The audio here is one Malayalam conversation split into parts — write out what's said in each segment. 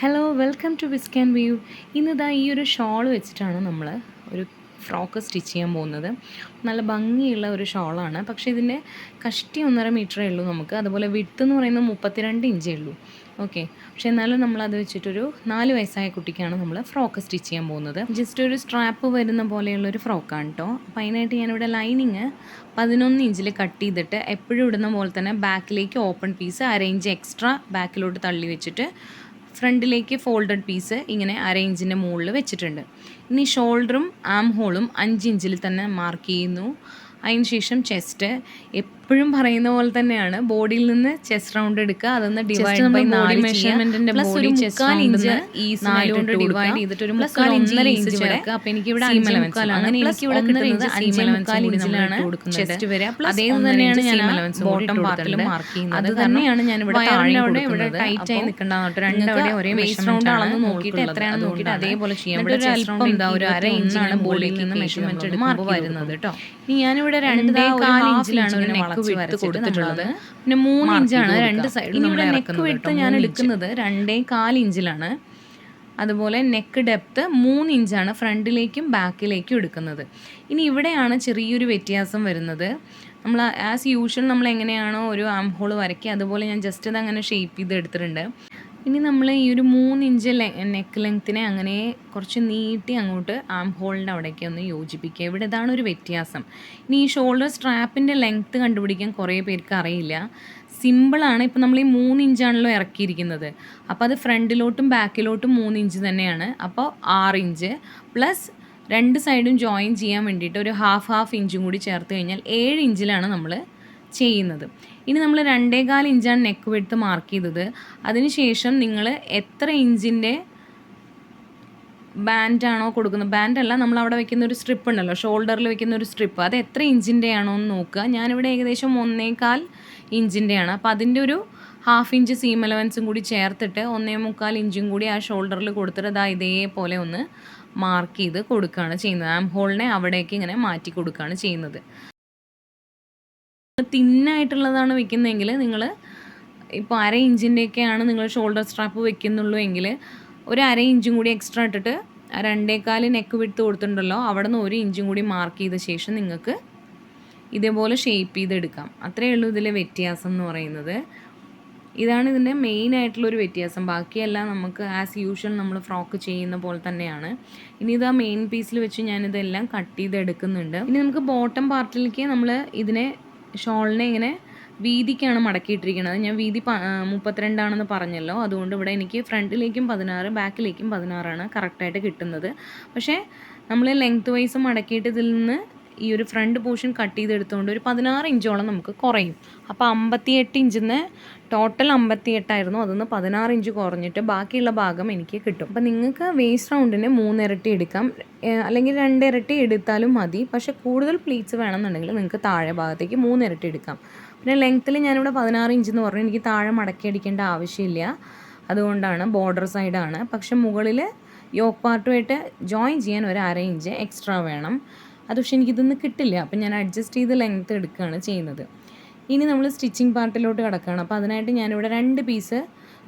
Hello welcome to whisk and view. ഇന്നിതാ ഈ ഒരു ഷോൾ വെച്ചിട്ടാണ് നമ്മൾ ഒരു ഫ്രോക്ക് സ്റ്റിച്ച് ചെയ്യാൻ പോകുന്നത്. നല്ല ഭംഗിയുള്ള ഒരു ഷോളാണ്. പക്ഷേ ഇതിൻ്റെ കഷ്ടി 1.5 മീറ്ററേ ഉള്ളൂ നമുക്ക്. അതുപോലെ വിഡ്ത്ത് എന്ന് പറയുന്നത് 32 ഇഞ്ചേ ഉള്ളൂ. ഓക്കെ, പക്ഷേ എന്നാലും നമ്മളത് വെച്ചിട്ടൊരു 4 വയസ്സായ കുട്ടിക്കാണ് നമ്മൾ ഫ്രോക്ക് സ്റ്റിച്ച് ചെയ്യാൻ പോകുന്നത്. ജസ്റ്റ് ഒരു സ്ട്രാപ്പ് വരുന്ന പോലെയുള്ളൊരു ഫ്രോക്കാണ് കേട്ടോ. അപ്പോൾ അതിനായിട്ട് ഞാനിവിടെ ലൈനിങ് 11 ഇഞ്ചിൽ കട്ട് ചെയ്തിട്ട് എപ്പോഴും ഇടുന്ന പോലെ തന്നെ ബാക്കിലേക്ക് ഓപ്പൺ പീസ് അരയിഞ്ച് എക്സ്ട്രാ ബാക്കിലോട്ട് തള്ളി വെച്ചിട്ട് ഫ്രണ്ടിലേക്ക് ഫോൾഡഡ് പീസ് ഇങ്ങനെ അരയിഞ്ചിൻ്റെ മുകളിൽ വെച്ചിട്ടുണ്ട്. ഇനി ഷോൾഡറും ആം ഹോളും 5 ഇഞ്ചിൽ തന്നെ മാർക്ക് ചെയ്യുന്നു. അതിന് ശേഷം ചെസ്റ്റ് എപ്പോഴും പറയുന്ന പോലെ തന്നെയാണ്, ബോഡിയിൽ നിന്ന് ചെസ്റ്റ് റൗണ്ട് എടുക്കുക, അതൊന്ന് ഡിവൈഡ് ബൈ 4 മെഷർമെന്റിന്റെ ബോഡി ചെസ്റ്റ് ഇഞ്ച് ഈ 4 കൊണ്ട് ഡിവൈഡ് ചെയ്തിട്ട് ഒരു 1.5 ഇഞ്ച് ചേർക്കുക. അപ്പോൾ എനിക്ക് ഇവിടെ 5.25 അങ്ങനെ എനിക്ക് ഇവിടെ കിട്ടുന്നത് 5.25 ഇഞ്ചിലാണ് ചെസ്റ്റ് വരിക. അതേ തന്നെയാണ് ഞാൻ ബോട്ടം പാർട്ടിൽ മാർക്ക് ചെയ്യുന്നത്. അത് തന്നെയാണ് ഞാൻ ഇവിടെ ഇവിടെ ടൈറ്റ് ആയി നിൽക്കേണ്ടതാണ്. രണ്ടവിടെ ഒരേ മെഷർമെന്റ് ആണെന്ന് നോക്കിയിട്ട് എത്രയാണെന്ന് നോക്കിയിട്ട് അതേപോലെ ചെയ്യാം. ഇവിടെ ചെസ്റ്റ് റൗണ്ട് ഒരു 1/2 ഇഞ്ചാണ് ബോഡിയിൽ നിന്ന് മെഷർമെന്റ് എടുക്കുമ്പോൾ വരുന്നത് കേട്ടോ. ഇനി ഞാനിവിടെ 2.25 ഇഞ്ചിലാണ് ഒരു നെക്ക് വിഡ്ത്ത് കൊടുത്തിട്ടുള്ളത്. പിന്നെ 3 ഇഞ്ചാണ് രണ്ട് സൈഡിൽ. ഇനി ഇവിടെ നെക്ക് വിഡ്ത്ത് ഞാൻ എടുക്കുന്നത് 2.25 ഇഞ്ചിലാണ്. അതുപോലെ നെക്ക് ഡെപ്ത്ത് 3 ഇഞ്ചാണ് ഫ്രണ്ടിലേക്കും ബാക്കിലേക്കും എടുക്കുന്നത്. ഇനി ഇവിടെയാണ് ചെറിയൊരു വ്യത്യാസം വരുന്നത്. നമ്മൾ ആസ് യൂഷ്വൽ നമ്മൾ എങ്ങനെയാണോ ഒരു ആം ഹോൾ വരയ്ക്കുക അതുപോലെ ഞാൻ ജസ്റ്റ് ഇത് അങ്ങനെ ഷേപ്പ് ചെയ്ത് എടുത്തിട്ടുണ്ട്. ഇനി നമ്മൾ ഈ ഒരു 3 ഇഞ്ച് നെക്ക് ലെങ്ത്തിനെ അങ്ങനെ കുറച്ച് നീട്ടി അങ്ങോട്ട് ആം ഹോളിൻ്റെ അവിടേക്ക് ഒന്ന് യോജിപ്പിക്കുക. ഇവിടെ ഇതാണ് ഒരു വ്യത്യാസം. ഇനി ഈ ഷോൾഡർ സ്ട്രാപ്പിൻ്റെ ലെങ്ത്ത് കണ്ടുപിടിക്കാൻ കുറേ പേർക്ക് അറിയില്ല. സിമ്പിളാണ്. ഇപ്പോൾ നമ്മൾ ഈ 3 ഇഞ്ചാണല്ലോ ഇറക്കിയിരിക്കുന്നത്. അപ്പോൾ അത് ഫ്രണ്ടിലോട്ടും ബാക്കിലോട്ടും 3 ഇഞ്ച് തന്നെയാണ്. അപ്പോൾ 6 ഇഞ്ച് പ്ലസ് 2 സൈഡും ജോയിൻ ചെയ്യാൻ വേണ്ടിയിട്ട് ഒരു ഹാഫ് ഇഞ്ചും കൂടി ചേർത്ത് കഴിഞ്ഞാൽ 7 ഇഞ്ചിലാണ് നമ്മൾ ചെയ്യുന്നത്. ഇനി നമ്മൾ 2.25 ഇഞ്ചാണ് നെക്ക് വിഡ്ത്ത് മാർക്ക് ചെയ്തത്. അതിനുശേഷം നിങ്ങൾ എത്ര ഇഞ്ചിൻ്റെ ബാൻഡാണോ കൊടുക്കുന്നത്, ബാൻഡല്ല, നമ്മൾ അവിടെ വെക്കുന്ന ഒരു സ്ട്രിപ്പ് ഉണ്ടല്ലോ, ഷോൾഡറിൽ വെക്കുന്ന ഒരു സ്ട്രിപ്പ്, അത് എത്ര ഇഞ്ചിൻ്റെ ആണോ എന്ന് നോക്കുക. ഞാനിവിടെ ഏകദേശം 1.25 ഇഞ്ചിൻ്റെയാണ്. അപ്പോൾ അതിൻ്റെ ഒരു ഹാഫ് ഇഞ്ച് സീം അലവൻസും കൂടി ചേർത്തിട്ട് 1.25 ഇഞ്ചും കൂടി ആ ഷോൾഡറിൽ കൊടുത്തിട്ട് അതാ ഇതേപോലെ ഒന്ന് മാർക്ക് ചെയ്ത് കൊടുക്കുകയാണ് ചെയ്യുന്നത്. ആം ഹോളിനെ അവിടേക്ക് ഇങ്ങനെ മാറ്റി കൊടുക്കുകയാണ് ചെയ്യുന്നത്. തിന്നായിട്ടുള്ളതാണ് വെക്കുന്നതെങ്കിൽ നിങ്ങൾ ഇപ്പോൾ 1/2 ഇഞ്ചിൻ്റെയൊക്കെയാണ് നിങ്ങൾ ഷോൾഡർ സ്ട്രാപ്പ് വെക്കുന്നുള്ളൂ എങ്കിൽ ഒരു 1/2 ഇഞ്ചും കൂടി എക്സ്ട്രാ ഇട്ടിട്ട് 2.25 നെക്ക് വിഡ്ത്ത് കൊടുത്തിട്ടുണ്ടല്ലോ, അവിടെ നിന്ന് 1 ഇഞ്ചും കൂടി മാർക്ക് ചെയ്ത ശേഷം നിങ്ങൾക്ക് ഇതേപോലെ ഷേപ്പ് ചെയ്തെടുക്കാം. അത്രയേ ഉള്ളൂ ഇതിലെ വ്യത്യാസം എന്ന് പറയുന്നത്. ഇതാണ് ഇതിൻ്റെ മെയിൻ ആയിട്ടുള്ളൊരു വ്യത്യാസം. ബാക്കിയെല്ലാം നമുക്ക് ആസ് യൂഷ്വൽ നമ്മൾ ഫ്രോക്ക് ചെയ്യുന്ന പോലെ തന്നെയാണ്. ഇനി ഇത് ആ മെയിൻ പീസിൽ വെച്ച് ഞാനിതെല്ലാം കട്ട് ചെയ്തെടുക്കുന്നുണ്ട്. ഇനി നമുക്ക് ബോട്ടം പാർട്ടിലേക്ക് നമ്മൾ ഇതിനെ ഷോളിനെ ഇങ്ങനെ വീതിക്കാണ് മടക്കിയിട്ടിരിക്കുന്നത്. ഞാൻ വീതി 32 ആണെന്ന് പറഞ്ഞല്ലോ. അതുകൊണ്ട് ഇവിടെ എനിക്ക് ഫ്രണ്ടിലേക്കും 16 ബാക്കിലേക്കും 16 കറക്റ്റായിട്ട് കിട്ടുന്നത്. പക്ഷേ നമ്മൾ ലെങ്ത് വൈസ് മടക്കിയിട്ട് ഇതിൽ നിന്ന് ഈ ഒരു ഫ്രണ്ട് പോർഷൻ കട്ട് ചെയ്തെടുത്തുകൊണ്ട് ഒരു 16 ഇഞ്ചോളം നമുക്ക് കുറയും. അപ്പോൾ 58 ഇഞ്ചിന്ന് ടോട്ടൽ 58 ആയിരുന്നു, അതൊന്ന് 16 ഇഞ്ച് കുറഞ്ഞിട്ട് ബാക്കിയുള്ള ഭാഗം എനിക്ക് കിട്ടും. അപ്പോൾ നിങ്ങൾക്ക് വേസ്റ്റ് റൗണ്ടിന് 3 ഇരട്ടി എടുക്കാം, അല്ലെങ്കിൽ 2 ഇരട്ടി എടുത്താലും മതി. പക്ഷേ കൂടുതൽ പ്ലീറ്റ്സ് വേണമെന്നുണ്ടെങ്കിൽ നിങ്ങൾക്ക് താഴെ ഭാഗത്തേക്ക് 3 ഇരട്ടി എടുക്കാം. പിന്നെ ലെങ്ത്തിൽ ഞാനിവിടെ 16 ഇഞ്ച് എന്ന് പറഞ്ഞു, എനിക്ക് താഴെ മടക്കി അടിക്കേണ്ട ആവശ്യമില്ല, അതുകൊണ്ടാണ് ബോർഡർ സൈഡാണ്. പക്ഷേ മുകളിൽ യോക്ക് പാർട്ടുമായിട്ട് ജോയിൻ ചെയ്യാൻ ഒരു 1/2 ഇഞ്ച് എക്സ്ട്രാ വേണം. അത് പക്ഷേ എനിക്കിതൊന്നും കിട്ടില്ല, അപ്പം ഞാൻ അഡ്ജസ്റ്റ് ചെയ്ത് ലെങ്ത്ത് എടുക്കുകയാണ് ചെയ്യുന്നത്. ഇനി നമ്മൾ സ്റ്റിച്ചിങ് പാർട്ടിലോട്ട് കിടക്കുകയാണ്. അപ്പോൾ അതിനായിട്ട് ഞാനിവിടെ 2 പീസ്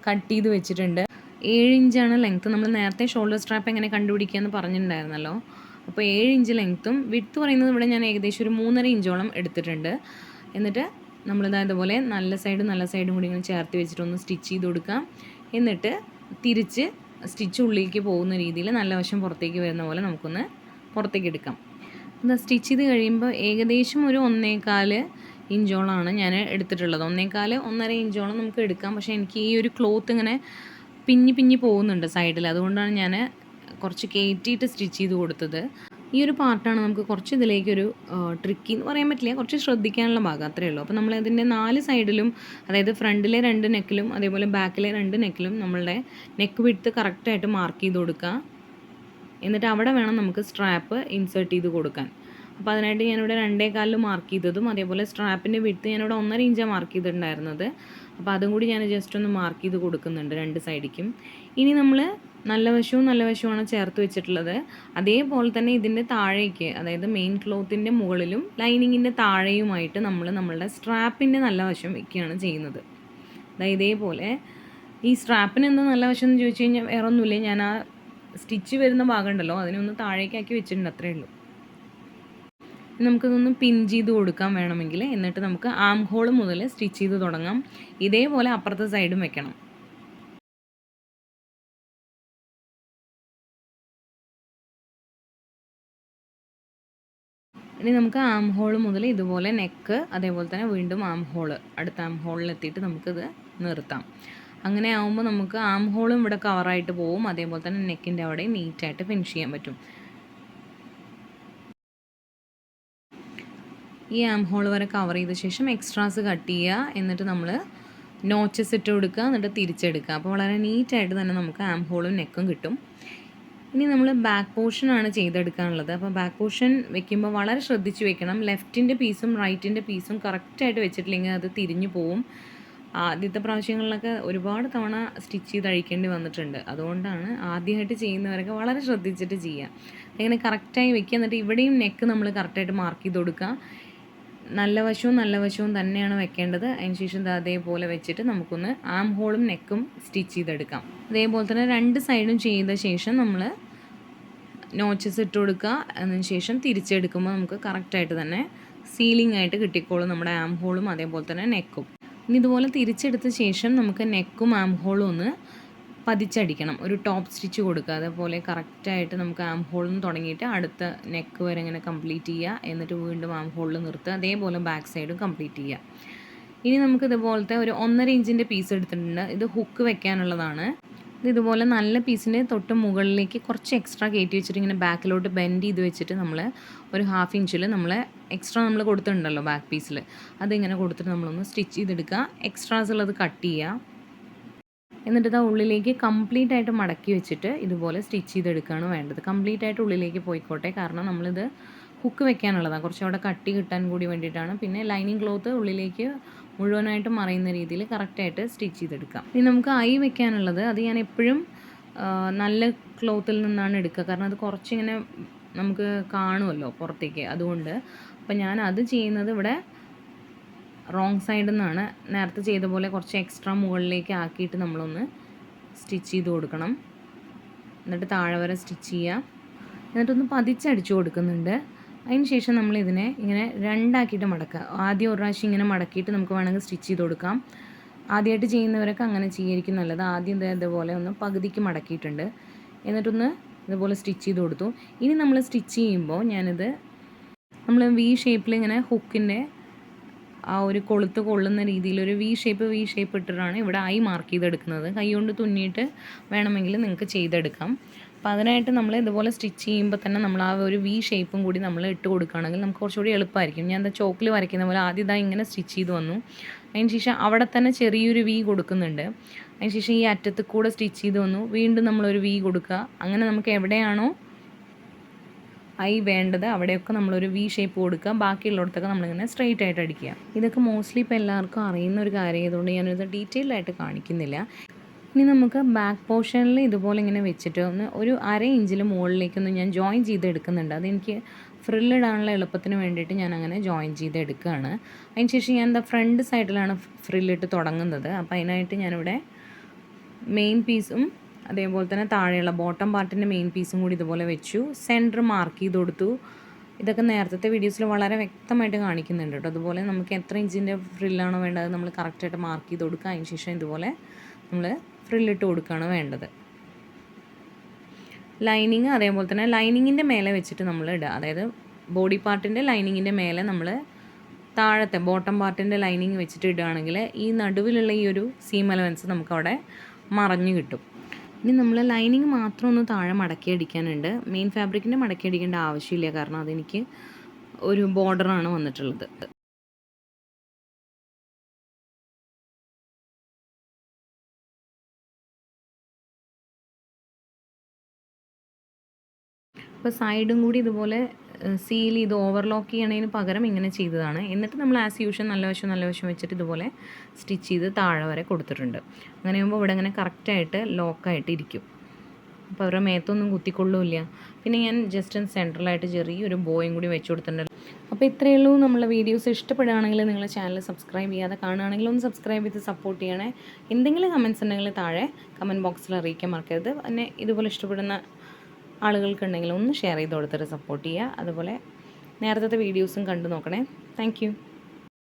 കട്ട് ചെയ്ത് വെച്ചിട്ടുണ്ട്. 7 ഇഞ്ചാണ് ലെങ്ത്ത്. നമ്മൾ നേരത്തെ ഷോൾഡർ സ്ട്രാപ്പ് എങ്ങനെ കണ്ടുപിടിക്കുക എന്ന് പറഞ്ഞിട്ടുണ്ടായിരുന്നല്ലോ. അപ്പോൾ 7 ഇഞ്ച് ലെങ്ത്തും വിഡ്ത്ത് പറയുന്നത് ഇവിടെ ഞാൻ ഏകദേശം ഒരു 3.5 ഇഞ്ചോളം എടുത്തിട്ടുണ്ട്. എന്നിട്ട് നമ്മളിതുപോലെ നല്ല സൈഡും കൂടി ഇങ്ങനെ ചേർത്ത് വെച്ചിട്ടൊന്ന് സ്റ്റിച്ച് ചെയ്ത് കൊടുക്കാം. എന്നിട്ട് തിരിച്ച് സ്റ്റിച്ച് ഉള്ളിലേക്ക് പോകുന്ന രീതിയിൽ നല്ല വശം പുറത്തേക്ക് വരുന്ന പോലെ നമുക്കൊന്ന് പുറത്തേക്ക് എടുക്കാം. സ്റ്റിച്ച് ചെയ്ത് കഴിയുമ്പോൾ ഏകദേശം ഒരു 1.25 ഇഞ്ചോളമാണ് ഞാൻ എടുത്തിട്ടുള്ളത്. 1.25-1.5 ഇഞ്ചോളം നമുക്ക് എടുക്കാം. പക്ഷേ എനിക്ക് ഈ ഒരു ക്ലോത്ത് ഇങ്ങനെ പിഞ്ഞി പോകുന്നുണ്ട് സൈഡിൽ, അതുകൊണ്ടാണ് ഞാൻ കുറച്ച് കയറ്റിയിട്ട് സ്റ്റിച്ച് ചെയ്ത് കൊടുത്തത്. ഈ ഒരു പാർട്ടാണ് നമുക്ക് കുറച്ച് ഇതിലേക്കൊരു ട്രിക്കി എന്ന് പറയാൻ പറ്റില്ല, കുറച്ച് ശ്രദ്ധിക്കാനുള്ള ഭാഗം, അത്രയേ ഉള്ളൂ. അപ്പോൾ നമ്മൾ ഇതിൻ്റെ 4 സൈഡിലും, അതായത് ഫ്രണ്ടിലെ 2 നെക്കിലും അതേപോലെ ബാക്കിലെ 2 നെക്കിലും നമ്മളുടെ നെക്ക് വിഡ്ത്ത് കറക്റ്റായിട്ട് മാർക്ക് ചെയ്ത് കൊടുക്കുക. എന്നിട്ട് അവിടെ വേണം നമുക്ക് സ്ട്രാപ്പ് ഇൻസേർട്ട് ചെയ്ത് കൊടുക്കാൻ. അപ്പോൾ അതിനായിട്ട് ഞാനിവിടെ 2.25 മാർക്ക് ചെയ്തതും അതേപോലെ സ്ട്രാപ്പിൻ്റെ വിഡ്ത്ത് ഞാനിവിടെ 1.5 ഇഞ്ചാണ് മാർക്ക് ചെയ്തിട്ടുണ്ടായിരുന്നത്. അപ്പോൾ അതും കൂടി ഞാൻ ജസ്റ്റ് ഒന്ന് മാർക്ക് ചെയ്ത് കൊടുക്കുന്നുണ്ട് 2 സൈഡിക്കും. ഇനി നമ്മൾ നല്ല വശവുമാണ് ചേർത്ത് വെച്ചിട്ടുള്ളത്. അതേപോലെ തന്നെ ഇതിൻ്റെ താഴേക്ക്, അതായത് മെയിൻ ക്ലോത്തിൻ്റെ മുകളിലും ലൈനിങ്ങിൻ്റെ താഴെയുമായിട്ട് നമ്മൾ നമ്മളുടെ സ്ട്രാപ്പിൻ്റെ നല്ല വശം വയ്ക്കുകയാണ് ചെയ്യുന്നത്. അതായത് ഇതേപോലെ ഈ സ്ട്രാപ്പിന് എന്താ നല്ല വശം എന്ന് ചോദിച്ചു കഴിഞ്ഞാൽ വേറെ ഒന്നുമില്ല, ഞാൻ ആ സ്റ്റിച്ച് വരുന്ന ഭാഗം ഉണ്ടല്ലോ അതിനൊന്ന് താഴേക്കാക്കി വെച്ചിട്ടുണ്ട്, അത്രയേ ഉള്ളൂ. നമുക്കിതൊന്ന് പിൻ ചെയ്ത് കൊടുക്കാൻ വേണമെങ്കിൽ, എന്നിട്ട് നമുക്ക് ആം ഹോൾ മുതൽ സ്റ്റിച്ച് ചെയ്ത് തുടങ്ങാം. ഇതേപോലെ അപ്പുറത്തെ സൈഡും വെക്കണം. ഇനി നമുക്ക് ആം ഹോൾ മുതൽ ഇതുപോലെ നെക്ക്, അതേപോലെ തന്നെ വീണ്ടും ആം ഹോൾ, അടുത്ത ആം ഹോളിലെത്തിയിട്ട് നമുക്കിത് നിർത്താം. അങ്ങനെ ആകുമ്പോൾ നമുക്ക് ആം ഹോളും ഇവിടെ കവറായിട്ട് പോവും, അതേപോലെ തന്നെ നെക്കിൻ്റെ അവിടെ നീറ്റായിട്ട് ഫിനിഷ് ചെയ്യാൻ പറ്റും. ഈ ആം ഹോൾ വരെ കവർ ചെയ്ത ശേഷം എക്സ്ട്രാസ് കട്ട് ചെയ്യുക, എന്നിട്ട് നമ്മൾ നോച്ചസ് ഇട്ട് കൊടുക്കുക, എന്നിട്ട് തിരിച്ചെടുക്കുക. അപ്പോൾ വളരെ നീറ്റായിട്ട് തന്നെ നമുക്ക് ആം ഹോളും നെക്കും കിട്ടും. ഇനി നമ്മൾ ബാക്ക് പോർഷനാണ് ചെയ്തെടുക്കാനുള്ളത്. അപ്പോൾ ബാക്ക് പോർഷൻ വെക്കുമ്പോൾ വളരെ ശ്രദ്ധിച്ച് വെക്കണം. ലെഫ്റ്റിൻ്റെ പീസും റൈറ്റിൻ്റെ പീസും കറക്റ്റായിട്ട് വെച്ചിട്ടില്ലെങ്കിൽ അത് തിരിഞ്ഞു പോവും. ആദ്യത്തെ പ്രാവശ്യങ്ങളിലൊക്കെ ഒരുപാട് തവണ സ്റ്റിച്ച് ചെയ്ത് അഴിക്കേണ്ടി വന്നിട്ടുണ്ട്. അതുകൊണ്ടാണ് ആദ്യമായിട്ട് ചെയ്യുന്നവരൊക്കെ വളരെ ശ്രദ്ധിച്ചിട്ട് ചെയ്യുക. അങ്ങനെ കറക്റ്റായി വെക്കുക, എന്നിട്ട് ഇവിടെയും നെക്ക് നമ്മൾ കറക്റ്റായിട്ട് മാർക്ക് ചെയ്ത് കൊടുക്കുക. നല്ല വശവും തന്നെയാണ് വെക്കേണ്ടത്. അതിന് ശേഷം അതേപോലെ വെച്ചിട്ട് നമുക്കൊന്ന് ആം ഹോളും നെക്കും സ്റ്റിച്ച് ചെയ്തെടുക്കാം. അതേപോലെ തന്നെ രണ്ട് സൈഡും ചെയ്ത ശേഷം നമ്മൾ നോച്ചസ് ഇട്ട് കൊടുക്കുക. അതിന് ശേഷം തിരിച്ചെടുക്കുമ്പോൾ നമുക്ക് കറക്റ്റായിട്ട് തന്നെ സീലിംഗ് ആയിട്ട് കിട്ടിക്കോളും നമ്മുടെ ആം ഹോളും അതേപോലെ തന്നെ നെക്കും. ഇനി ഇതുപോലെ തിരിച്ചെടുത്ത ശേഷം നമുക്ക് നെക്കും ആം ഹോളും ഒന്ന് പതിച്ചടിക്കണം. ഒരു ടോപ്പ് സ്റ്റിച്ച് കൊടുക്കുക. അതേപോലെ കറക്റ്റായിട്ട് നമുക്ക് ആം ഹോളിൽ നിന്ന് തുടങ്ങിയിട്ട് അടുത്ത നെക്ക് വരെ ഇങ്ങനെ കംപ്ലീറ്റ് ചെയ്യുക. എന്നിട്ട് വീണ്ടും ആം ഹോളിൽ നിർത്തുക. അതേപോലെ ബാക്ക് സൈഡും കംപ്ലീറ്റ് ചെയ്യുക. ഇനി നമുക്ക് ഇതുപോലത്തെ ഒരു 1.5 ഇഞ്ചിൻ്റെ പീസ് എടുത്തിട്ടുണ്ട്. ഇത് ഹുക്ക് വെക്കാനുള്ളതാണ്. ഇതുപോലെ നല്ല പീസിൻ്റെ തൊട്ട് മുകളിലേക്ക് കുറച്ച് എക്സ്ട്രാ കയറ്റി വെച്ചിട്ട് ഇങ്ങനെ ബാക്കിലോട്ട് ബെൻഡ് ചെയ്ത് വെച്ചിട്ട് നമ്മൾ ഒരു 1/2 ഇഞ്ചിൽ നമ്മൾ എക്സ്ട്രാ നമ്മൾ കൊടുത്തിട്ടുണ്ടല്ലോ ബാക്ക് പീസിൽ, അതിങ്ങനെ കൊടുത്തിട്ട് നമ്മളൊന്ന് സ്റ്റിച്ച് ചെയ്തെടുക്കുക. എക്സ്ട്രാസ് ഉള്ളത് കട്ട് ചെയ്യുക. എന്നിട്ട് ഇത് ഉള്ളിലേക്ക് കംപ്ലീറ്റ് ആയിട്ട് മടക്കി വെച്ചിട്ട് ഇതുപോലെ സ്റ്റിച്ച് ചെയ്തെടുക്കുകയാണ് വേണ്ടത്. കംപ്ലീറ്റ് ആയിട്ട് ഉള്ളിലേക്ക് പോയിക്കോട്ടെ, കാരണം നമ്മളിത് ഹുക്ക് വെക്കാനുള്ളതാണ്. കുറച്ചുകൂടെ കട്ടി കിട്ടാൻ കൂടി വേണ്ടിയിട്ടാണ്. പിന്നെ ലൈനിങ് ക്ലോത്ത് ഉള്ളിലേക്ക് മുഴുവനായിട്ട് മറയുന്ന രീതിയിൽ കറക്റ്റായിട്ട് സ്റ്റിച്ച് ചെയ്തെടുക്കാം. ഇനി നമുക്ക് ഐ വെക്കാനുള്ളത്, അത് ഞാൻ എപ്പോഴും നല്ല ക്ലോത്തിൽ നിന്നാണ് എടുക്കുക, കാരണം അത് കുറച്ചിങ്ങനെ നമുക്ക് കാണുമല്ലോ പുറത്തേക്ക്. അതുകൊണ്ട് അപ്പം ഞാൻ അത് ചെയ്യുന്നത് ഇവിടെ റോങ് സൈഡിൽ നിന്നാണ്. നേരത്തെ ചെയ്ത പോലെ കുറച്ച് എക്സ്ട്രാ മുകളിലേക്ക് ആക്കിയിട്ട് നമ്മളൊന്ന് സ്റ്റിച്ച് ചെയ്ത് കൊടുക്കണം. എന്നിട്ട് താഴെ വരെ സ്റ്റിച്ച് ചെയ്യുക. എന്നിട്ടൊന്ന് പതിച്ചടിച്ചു കൊടുക്കുന്നുണ്ട്. അതിന് ശേഷം നമ്മളിതിനെ ഇങ്ങനെ രണ്ടാക്കിയിട്ട് മടക്കുക. ആദ്യം ഒരു പ്രാവശ്യം ഇങ്ങനെ മടക്കിയിട്ട് നമുക്ക് വേണമെങ്കിൽ സ്റ്റിച്ച് ചെയ്ത് കൊടുക്കാം. ആദ്യമായിട്ട് ചെയ്യുന്നവരൊക്കെ അങ്ങനെ ചെയ്യായിരിക്കും നല്ലത്. ആദ്യം ഇതേപോലെ ഒന്ന് പകുതിക്ക് മടക്കിയിട്ടുണ്ട്. എന്നിട്ടൊന്ന് ഇതുപോലെ സ്റ്റിച്ച് ചെയ്ത് കൊടുത്തു. ഇനി നമ്മൾ സ്റ്റിച്ച് ചെയ്യുമ്പോൾ ഞാനിത് നമ്മൾ വി ഷേപ്പിൽ ഇങ്ങനെ ഹുക്കിൻ്റെ ആ ഒരു കൊളുത്ത് കൊള്ളുന്ന രീതിയിൽ ഒരു വി ഷേപ്പ് ഇട്ടിട്ടാണ് ഇവിടെ ഐ മാർക്ക് ചെയ്തെടുക്കുന്നത്. കൈ കൊണ്ട് തുന്നിയിട്ട് വേണമെങ്കിൽ നിങ്ങൾക്ക് ചെയ്തെടുക്കാം. അപ്പോൾ അതിനായിട്ട് നമ്മൾ ഇതുപോലെ സ്റ്റിച്ച് ചെയ്യുമ്പോൾ തന്നെ നമ്മൾ ആ ഒരു വി ഷേപ്പും കൂടി നമ്മൾ ഇട്ട് കൊടുക്കുകയാണെങ്കിൽ നമുക്ക് കുറച്ചുകൂടി എളുപ്പമായിരിക്കും. ഞാൻ എന്താ ചോക്കിൽ വരയ്ക്കുന്ന പോലെ ആദ്യം ഇതാ ഇങ്ങനെ സ്റ്റിച്ച് ചെയ്ത് വന്നു. അതിന് ശേഷം അവിടെ തന്നെ ചെറിയൊരു വി കൊടുക്കുന്നുണ്ട്. അതിന് ശേഷം ഈ അറ്റത്ത് കൂടെ സ്റ്റിച്ച് ചെയ്ത് വന്നു. വീണ്ടും നമ്മളൊരു വി കൊടുക്കുക. അങ്ങനെ നമുക്ക് എവിടെയാണോ ഐ വേണ്ടത് അവിടെയൊക്കെ നമ്മളൊരു വി ഷേപ്പ് കൊടുക്കുക. ബാക്കിയുള്ളിടത്തൊക്കെ നമ്മളിങ്ങനെ സ്ട്രെയിറ്റ് ആയിട്ട് അടിക്കുക. ഇതൊക്കെ മോസ്റ്റ്ലി ഇപ്പോൾ എല്ലാവർക്കും അറിയുന്ന ഒരു കാര്യം ആയതുകൊണ്ട് ഞാനിത് ഡീറ്റെയിൽ ആയിട്ട് കാണിക്കുന്നില്ല. ഇനി നമുക്ക് ബാക്ക് പോർഷനിൽ ഇതുപോലെ ഇങ്ങനെ വെച്ചിട്ട് ഒരു 1/2 ഇഞ്ചിൽ മുകളിലേക്കൊന്ന് ഞാൻ ജോയിൻ ചെയ്തെടുക്കുന്നുണ്ട്. അതെനിക്ക് ഫ്രില്ലിടാനുള്ള എളുപ്പത്തിന് വേണ്ടിയിട്ട് ഞാൻ അങ്ങനെ ജോയിൻ ചെയ്തെടുക്കുകയാണ്. അതിന് ശേഷം ഞാൻ എന്താ ഫ്രണ്ട് സൈഡിലാണ് ഫ്രില്ലിട്ട് തുടങ്ങുന്നത്. അപ്പോൾ അതിനായിട്ട് ഞാനിവിടെ മെയിൻ പീസും അതേപോലെ തന്നെ താഴെയുള്ള ബോട്ടം പാർട്ടിൻ്റെ മെയിൻ പീസും കൂടി ഇതുപോലെ വെച്ചു. സെൻറ്റർ മാർക്ക് ചെയ്ത് കൊടുത്തു. ഇതൊക്കെ നേരത്തെ വീഡിയോസിൽ വളരെ വ്യക്തമായിട്ട് കാണിക്കുന്നുണ്ട് കേട്ടോ. അതുപോലെ നമുക്ക് എത്ര ഇഞ്ചിൻ്റെ ഫ്രില്ലാണോ വേണ്ടത് നമ്മൾ കറക്റ്റായിട്ട് മാർക്ക് ചെയ്ത് കൊടുക്കുക. അതിന് ശേഷം ഇതുപോലെ നമ്മൾ ഫ്രില്ലിട്ട് കൊടുക്കുകയാണ് വേണ്ടത്. ലൈനിങ് അതേപോലെ തന്നെ ലൈനിങ്ങിൻ്റെ മേലെ വെച്ചിട്ട് നമ്മൾ ഇടുക. അതായത് ബോഡി പാർട്ടിൻ്റെ ലൈനിങ്ങിൻ്റെ മേലെ നമ്മൾ താഴത്തെ ബോട്ടം പാർട്ടിൻ്റെ ലൈനിങ് വെച്ചിട്ട് ഇടുകയാണെങ്കിൽ ഈ നടുവിലുള്ള ഈ ഒരു സീം അലവൻസ് നമുക്കവിടെ മറഞ്ഞു കിട്ടും. ഇനി നമ്മൾ ലൈനിങ് മാത്രം ഒന്ന് താഴെ മടക്കി അടിക്കാനുണ്ട്. മെയിൻ ഫാബ്രിക്കിൻ്റെ മടക്കി അടിക്കേണ്ട ആവശ്യമില്ല, കാരണം അതെനിക്ക് ഒരു ബോർഡറാണ് വന്നിട്ടുള്ളത്. അപ്പോൾ സൈഡും കൂടി ഇതുപോലെ സീൽ ചെയ്ത് ഓവർലോക്ക് ചെയ്യണതിന് പകരം ഇങ്ങനെ ചെയ്തതാണ്. എന്നിട്ട് നമ്മൾ ആസ് യൂഷ്വൽ നല്ല വശം വെച്ചിട്ട് ഇതുപോലെ സ്റ്റിച്ച് ചെയ്ത് താഴെ വരെ കൊടുത്തിട്ടുണ്ട്. അങ്ങനെ ആകുമ്പോൾ ഇവിടെ ഇങ്ങനെ കറക്റ്റായിട്ട് ലോക്കായിട്ട് ഇരിക്കും. അപ്പോൾ അവരുടെ മേത്തൊന്നും കുത്തിക്കൊള്ളില്ല. പിന്നെ ഞാൻ ജസ്റ്റ് സെൻട്രലായിട്ട് ചെറിയൊരു ബോയും കൂടി വെച്ച് കൊടുത്തിട്ടുണ്ട്. അപ്പോൾ ഇത്രയേ ഉള്ളൂ. നമ്മളെ വീഡിയോസ് ഇഷ്ടപ്പെടുകയാണെങ്കിൽ നിങ്ങൾ ചാനൽ സബ്സ്ക്രൈബ് ചെയ്യാതെ കാണുകയാണെങ്കിൽ ഒന്ന് സബ്സ്ക്രൈബ് ചെയ്ത് സപ്പോർട്ട് ചെയ്യണേ. എന്തെങ്കിലും കമൻറ്റ്സ് ഉണ്ടെങ്കിൽ താഴെ കമൻറ്റ് ബോക്സിൽ അറിയിക്കാൻ മറക്കരുത്. പിന്നെ ഇതുപോലെ ഇഷ്ടപ്പെടുന്ന ആളുകൾക്കുണ്ടെങ്കിൽ ഒന്ന് ഷെയർ ചെയ്ത് കൊടുത്തിട്ട് സപ്പോർട്ട് ചെയ്യുക. അതുപോലെ നേരത്തെ വീഡിയോസും കണ്ടു നോക്കണേ. താങ്ക്